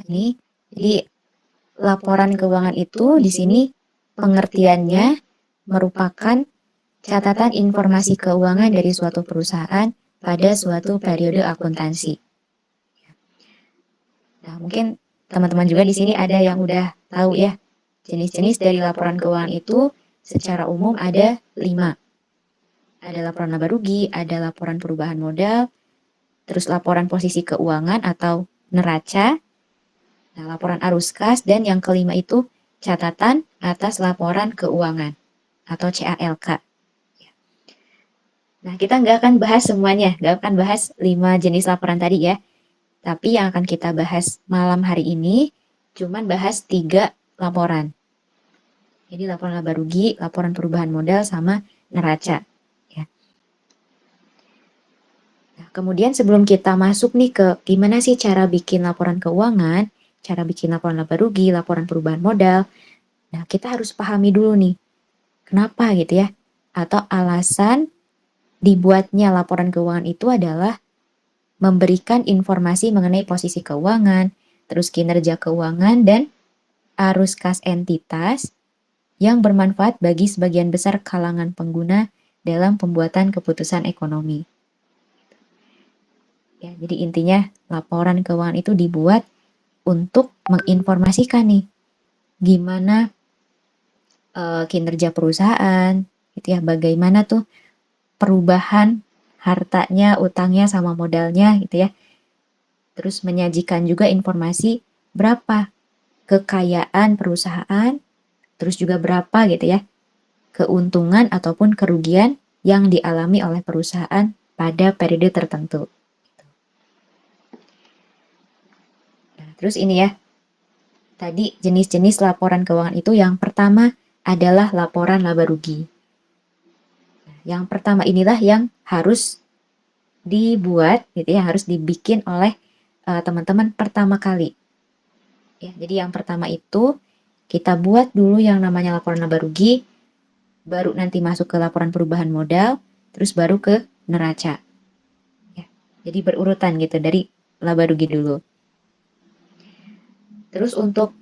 Ini, jadi laporan keuangan itu di sini pengertiannya merupakan catatan informasi keuangan dari suatu perusahaan pada suatu periode akuntansi. Nah, mungkin teman-teman juga di sini ada yang udah tahu ya, jenis-jenis dari laporan keuangan itu secara umum ada 5. Ada laporan laba rugi, ada laporan perubahan modal, terus laporan posisi keuangan atau neraca, nah, laporan arus kas, dan yang kelima itu catatan atas laporan keuangan atau CALK. Nah, kita nggak akan bahas semuanya, nggak akan bahas 5 jenis laporan tadi ya. Tapi yang akan kita bahas malam hari ini cuman bahas 3 laporan. Jadi laporan laba rugi, laporan perubahan modal, sama neraca. Ya. Nah, kemudian sebelum kita masuk nih ke gimana sih cara bikin laporan keuangan, cara bikin laporan laba rugi, laporan perubahan modal, nah kita harus pahami dulu nih, kenapa gitu ya, atau alasan dibuatnya laporan keuangan itu adalah memberikan informasi mengenai posisi keuangan, terus kinerja keuangan, dan arus kas entitas yang bermanfaat bagi sebagian besar kalangan pengguna dalam pembuatan keputusan ekonomi. Ya, jadi intinya laporan keuangan itu dibuat untuk menginformasikan nih gimana kinerja perusahaan, gitu ya, bagaimana tuh perubahan hartanya, utangnya, sama modalnya gitu ya. Terus menyajikan juga informasi berapa kekayaan perusahaan, terus juga berapa gitu ya keuntungan ataupun kerugian yang dialami oleh perusahaan pada periode tertentu. Nah, terus ini ya, tadi jenis-jenis laporan keuangan itu yang pertama adalah laporan laba rugi. Yang pertama inilah yang harus dibuat gitu ya, harus dibikin oleh teman-teman pertama kali. Ya, jadi yang pertama itu kita buat dulu yang namanya laporan laba rugi, baru nanti masuk ke laporan perubahan modal, terus baru ke neraca. Ya, jadi berurutan gitu dari laba rugi dulu. Terus untuk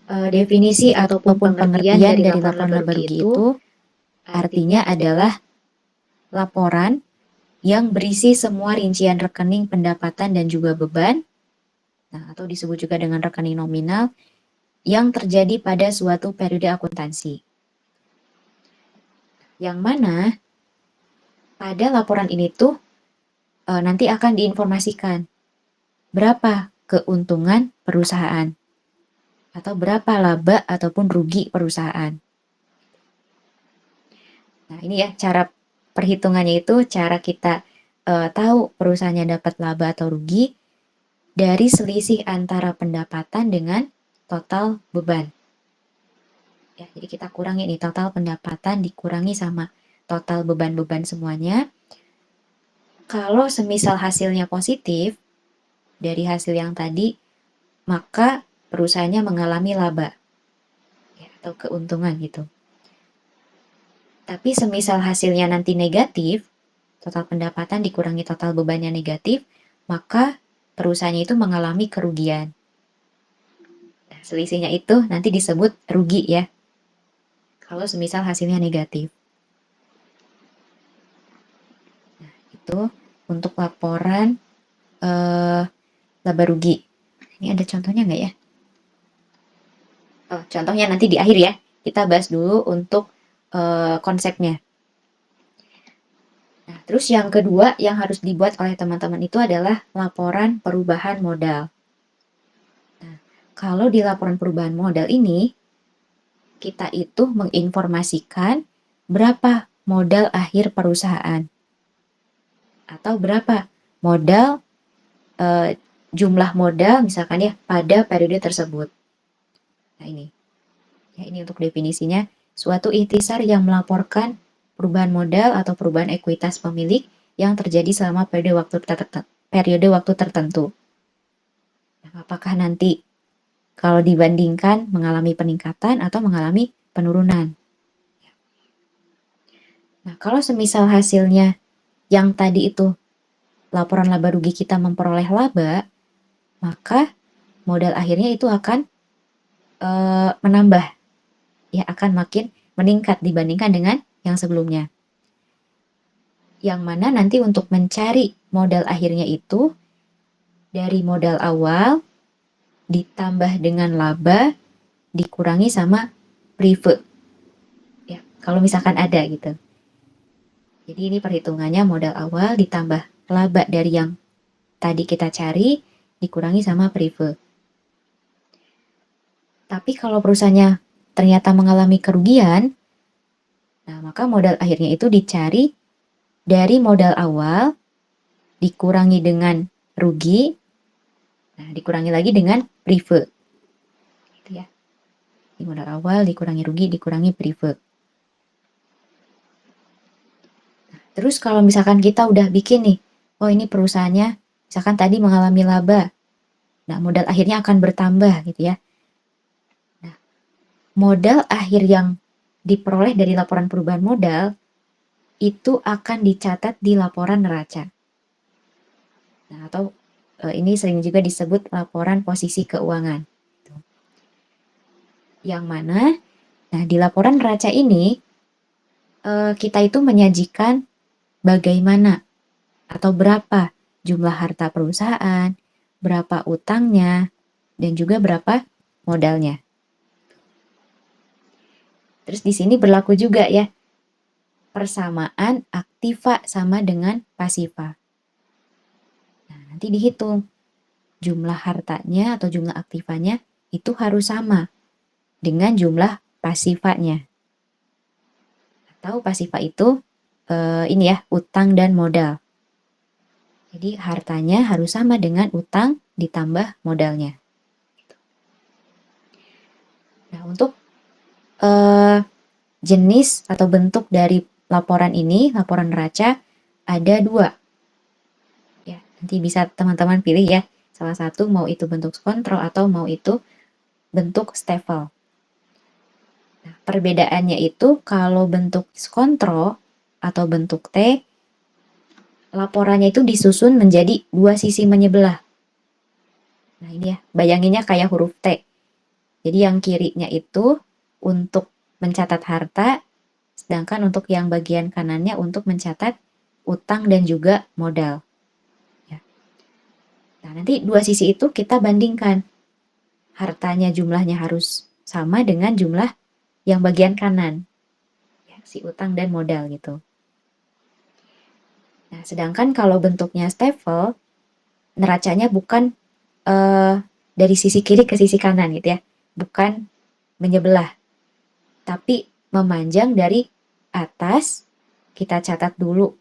definisi ataupun pengertian dari laporan laba rugi itu artinya adalah laporan yang berisi semua rincian rekening pendapatan dan juga beban, nah, atau disebut juga dengan rekening nominal, yang terjadi pada suatu periode akuntansi. Yang mana pada laporan ini tuh nanti akan diinformasikan berapa keuntungan perusahaan atau berapa laba ataupun rugi perusahaan. Nah, ini ya cara perhitungannya itu, cara kita tahu perusahaannya dapat laba atau rugi dari selisih antara pendapatan dengan total beban. Ya, jadi kita kurangi nih total pendapatan dikurangi sama total beban-beban semuanya. Kalau semisal hasilnya positif dari hasil yang tadi, maka perusahaannya mengalami laba ya, atau keuntungan gitu. Tapi semisal hasilnya nanti negatif, total pendapatan dikurangi total bebannya negatif, maka perusahaannya itu mengalami kerugian. Nah, selisihnya itu nanti disebut rugi ya, kalau semisal hasilnya negatif. Nah, itu untuk laporan laba rugi. Ini ada contohnya nggak ya? Oh, contohnya nanti di akhir ya. Kita bahas dulu untuk konsepnya. Nah, terus yang kedua yang harus dibuat oleh teman-teman itu adalah laporan perubahan modal. Nah, kalau di laporan perubahan modal ini, kita itu menginformasikan berapa modal akhir perusahaan. Atau berapa modal, jumlah modal misalkan ya pada periode tersebut. Nah ini, ya ini untuk definisinya, suatu ikhtisar yang melaporkan perubahan modal atau perubahan ekuitas pemilik yang terjadi selama periode waktu tertentu. Nah, apakah nanti kalau dibandingkan mengalami peningkatan atau mengalami penurunan. Nah, kalau semisal hasilnya yang tadi itu laporan laba rugi kita memperoleh laba, maka modal akhirnya itu akan menambah, ya akan makin meningkat dibandingkan dengan yang sebelumnya. Yang mana nanti untuk mencari modal akhirnya itu dari modal awal ditambah dengan laba dikurangi sama prive. Ya, kalau misalkan ada gitu. Jadi ini perhitungannya modal awal ditambah laba dari yang tadi kita cari dikurangi sama prive. Tapi kalau perusahaannya ternyata mengalami kerugian, nah maka modal akhirnya itu dicari dari modal awal dikurangi dengan rugi, nah dikurangi lagi dengan prive. Gitu ya. Di modal awal dikurangi rugi dikurangi prive. Terus kalau misalkan kita udah bikin nih, oh ini perusahaannya misalkan tadi mengalami laba, nah modal akhirnya akan bertambah gitu ya. Nah, modal akhir yang diperoleh dari laporan perubahan modal itu akan dicatat di laporan neraca. Nah, atau ini sering juga disebut laporan posisi keuangan. Yang mana, nah di laporan neraca ini kita itu menyajikan bagaimana atau berapa jumlah harta perusahaan, berapa utangnya, dan juga berapa modalnya. Terus di sini berlaku juga ya, persamaan aktiva sama dengan pasiva. Nah, nanti dihitung jumlah hartanya atau jumlah aktivanya itu harus sama dengan jumlah pasivanya. Atau pasiva itu ini ya, utang dan modal. Jadi hartanya harus sama dengan utang ditambah modalnya. Nah, untuk jenis atau bentuk dari laporan ini, laporan neraca, ada 2. Ya, nanti bisa teman-teman pilih ya. Salah satu mau itu bentuk kontrol atau mau itu bentuk stafel. Nah, perbedaannya itu kalau bentuk kontrol atau bentuk T, laporannya itu disusun menjadi 2 sisi menyebelah. Nah, ini ya, bayanginnya kayak huruf T. Jadi yang kirinya itu untuk mencatat harta, sedangkan untuk yang bagian kanannya untuk mencatat utang dan juga modal. Ya. Nah, nanti 2 sisi itu kita bandingkan. Hartanya jumlahnya harus sama dengan jumlah yang bagian kanan. Ya, si utang dan modal gitu. Nah, sedangkan kalau bentuknya stafel, neracanya bukan dari sisi kiri ke sisi kanan gitu ya. Bukan menyebelah. Tapi memanjang dari atas, kita catat dulu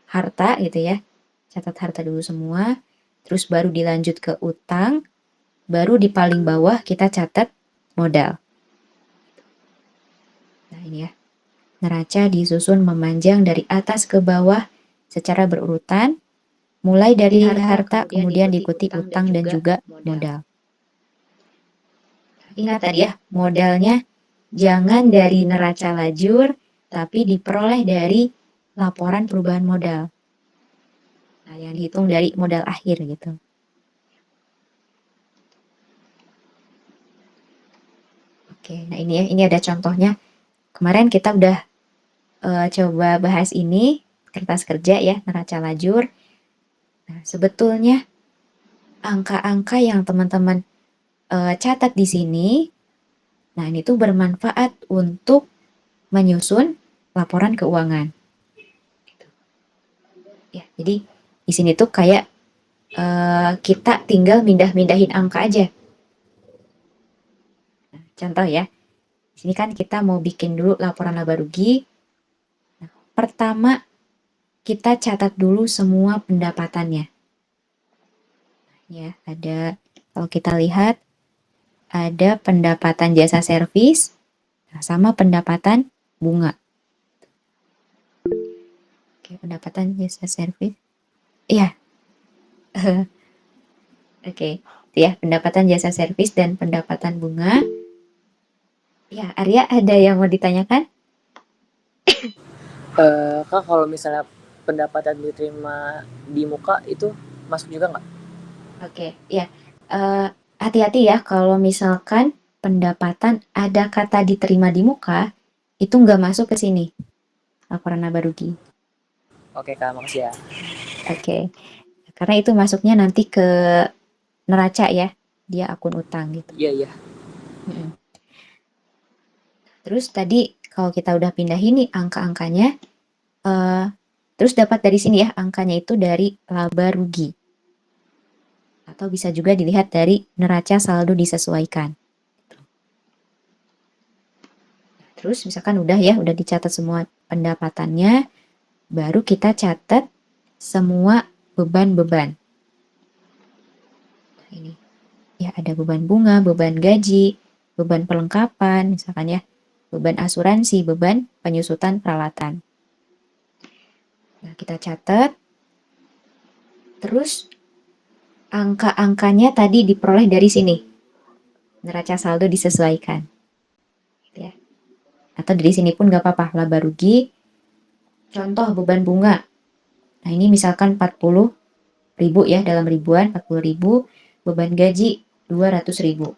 harta gitu ya. Catat harta dulu semua, terus baru dilanjut ke utang, baru di paling bawah kita catat modal. Nah ini ya, neraca disusun memanjang dari atas ke bawah secara berurutan, mulai dari harta kemudian diikuti utang dan juga modal. Ingat tadi ya, modalnya jangan dari neraca lajur, tapi diperoleh dari laporan perubahan modal. Nah, yang dihitung dari modal akhir gitu. Oke, nah ini ya, ini ada contohnya. Kemarin kita udah coba bahas ini, kertas kerja ya, neraca lajur. Nah, sebetulnya angka-angka yang teman-teman catat di sini, nah ini tuh bermanfaat untuk menyusun laporan keuangan. Ya, jadi di sini tuh kayak kita tinggal mindah-mindahin angka aja. Nah, contoh ya, di sini kan kita mau bikin dulu laporan laba rugi. Nah, pertama kita catat dulu semua pendapatannya. Ya, ada kalau kita lihat ada pendapatan jasa servis sama pendapatan bunga. Oke, pendapatan jasa servis. Iya. Oke, itu ya, pendapatan jasa servis dan pendapatan bunga. Ya, Arya ada yang mau ditanyakan? Kak, kalau misalnya pendapatan diterima di muka itu masuk juga nggak? Oke, ya. hati-hati ya kalau misalkan pendapatan ada kata diterima di muka, itu nggak masuk ke sini, laporan laba rugi. Oke Kak, makasih ya. Oke, karena itu masuknya nanti ke neraca ya, dia akun utang gitu. Iya, iya. Mm-mm. Terus tadi kalau kita udah pindahin nih angka-angkanya, terus dapat dari sini ya, angkanya itu dari laba rugi. Atau bisa juga dilihat dari neraca saldo disesuaikan. Terus misalkan udah ya, udah dicatat semua pendapatannya, baru kita catat semua beban-beban. Nah, ini ya ada beban bunga, beban gaji, beban perlengkapan, misalkan ya, beban asuransi, beban penyusutan peralatan. Nah, kita catat. Terus angka-angkanya tadi diperoleh dari sini. Neraca saldo disesuaikan. Gitu ya. Atau dari sini pun nggak apa-apa, laba rugi. Contoh beban bunga. Nah, ini misalkan 40.000 ya, dalam ribuan 40.000, beban gaji 200.000.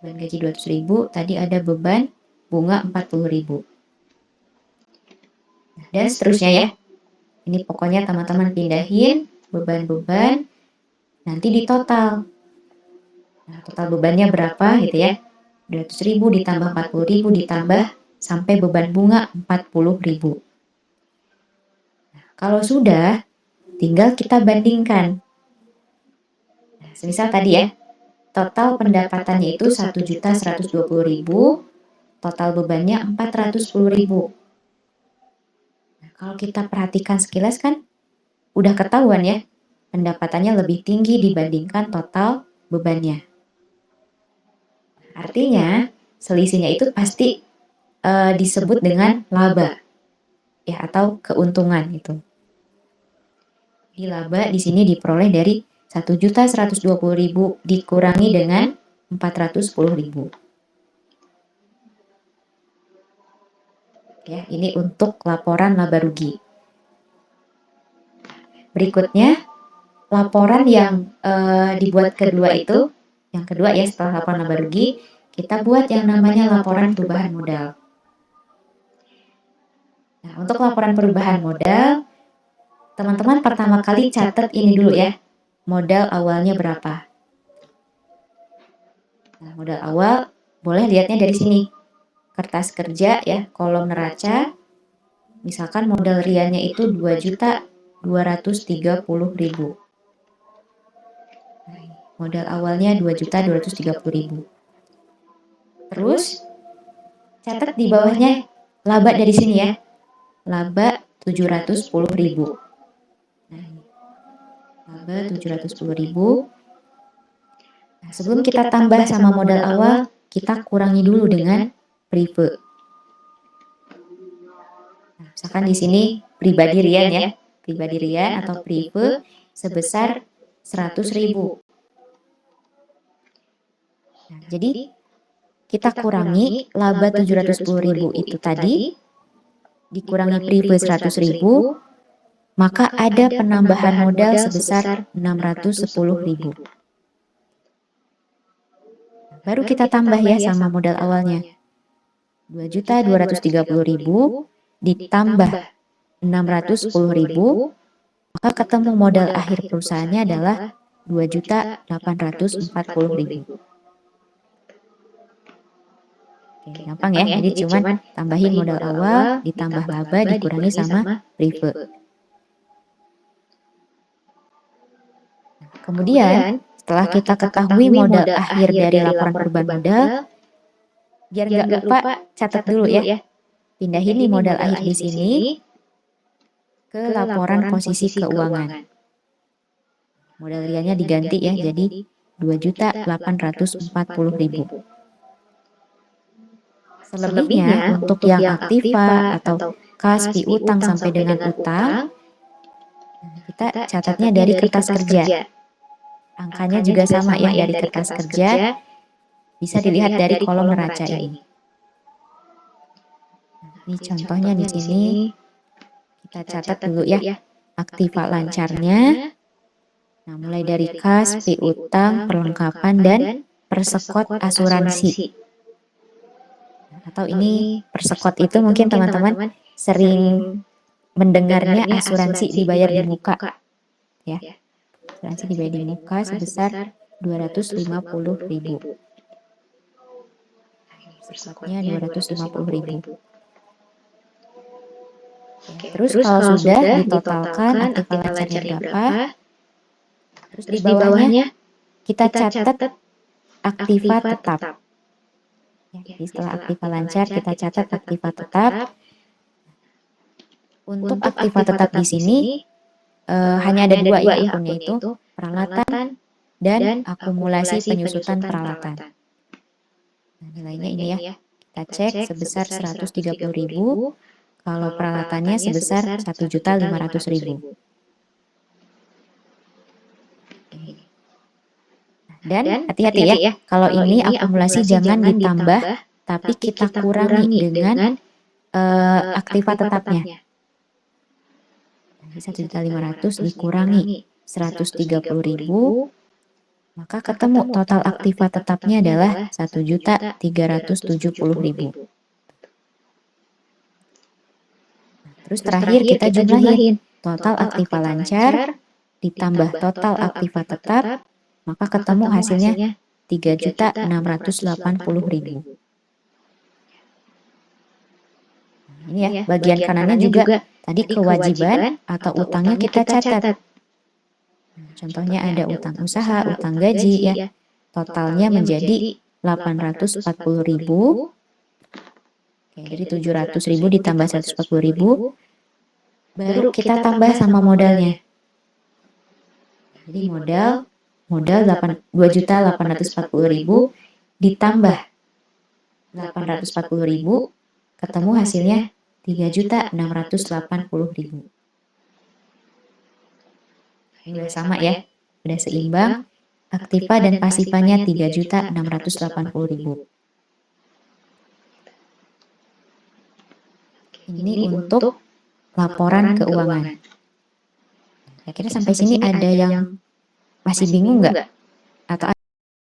Beban gaji 200.000, tadi ada beban bunga 40.000. Dan seterusnya ya. Ini pokoknya teman-teman pindahin beban-beban, nanti di total. Nah, total bebannya berapa gitu ya. 200.000 ditambah 40.000 ditambah sampai beban bunga 40.000. Nah, kalau sudah, tinggal kita bandingkan. Nah, semisal tadi ya, total pendapatannya itu 1.120.000, total bebannya 410.000. Nah, kalau kita perhatikan sekilas kan udah ketahuan ya, pendapatannya lebih tinggi dibandingkan total bebannya. Artinya, selisihnya itu pasti disebut dengan laba ya, atau keuntungan itu. Di laba di sini diperoleh dari 1.120.000 dikurangi dengan 410.000. Ya, ini untuk laporan laba rugi. Berikutnya, laporan yang dibuat kedua itu, yang kedua ya setelah laporan laba rugi, kita buat yang namanya laporan perubahan modal. Nah, untuk laporan perubahan modal, teman-teman pertama kali catat ini dulu ya, modal awalnya berapa. Nah, modal awal boleh lihatnya dari sini, kertas kerja ya, kolom neraca, misalkan modal riannya itu 2.230.000. Modal awalnya 2.230.000. Terus catat di bawahnya laba dari sini ya, laba 710.000. Nah, laba 710.000. Nah, sebelum kita tambah sama modal awal, kita kurangi dulu dengan prive. Nah, misalkan di sini pribadi rian ya, pribadi rian atau prive sebesar 100.000. Nah, jadi kita kurangi laba 710.000 itu tadi, dikurangi prive 100.000, maka ada penambahan modal sebesar 610.000. Baru kita tambah ya sama modal awalnya. 2.230.000 ditambah 610.000, maka ketemu modal akhir perusahaannya adalah 2.840.000. Oke, gampang ya, jadi cuman tambahin modal awal, ditambah laba, dikurangi sama prive. Kemudian, setelah kita ketahui modal akhir dari laporan perubahan modal, biar nggak lupa, catat dulu ya. Pindahin nih modal akhir di sini ke laporan posisi keuangan. Modal riannya diganti ya, jadi 2.840.000. Selebihnya untuk yang aktiva atau kas, piutang sampai dengan utang, kita catatnya dari kertas kerja. Angkanya juga sama ya dari kertas kerja, bisa dilihat dari kolom neraca ini. Ini contohnya di sini, kita catat dulu ya, aktiva lancarnya Nah, mulai dari kas, piutang, perlengkapan, dan persekot asuransi. Atau ini persekot itu mungkin teman-teman sering mendengarnya asuransi dibayar di muka. Ya, asuransi dibayar di muka sebesar 250.000. Persekotnya 250.000. Terus kalau sudah ditotalkan aktiva lancarnya berapa, terus di bawahnya kita catat aktiva tetap. Ya, jadi setelah aktiva lancar kita catat aktiva tetap. Untuk aktiva tetap di sini hanya ada dua ya akunnya, itu peralatan dan akumulasi penyusutan peralatan. Nah, nilainya ini ya, kita cek sebesar 130.000, kalau peralatannya sebesar 1.500.000. Dan hati-hati ya, kalau ini akumulasi jangan ditambah, tapi kita kurangi dengan aktiva tetapnya. Jadi 1.500.000 dikurangi 130.000, maka ketemu total aktiva tetapnya adalah 1.370.000. Terus terakhir kita jumlahin total aktiva lancar ditambah total aktiva tetap, maka ketemu hasilnya 3.680.000. Ini ya, bagian kanannya juga tadi kewajiban atau utangnya kita catat. Contohnya ada utang usaha, utang gaji ya. Totalnya menjadi 840.000. Oke, jadi 700.000 ditambah 140.000, baru kita tambah sama modalnya. Jadi modal 2.840.000 ditambah 840.000, ketemu hasilnya 3.680.000. Ini udah sama ya, udah seimbang. Aktiva dan pasifanya 3.680.000. Ini untuk laporan keuangan. Kira-kira sampai sini ada yang masih bingung nggak?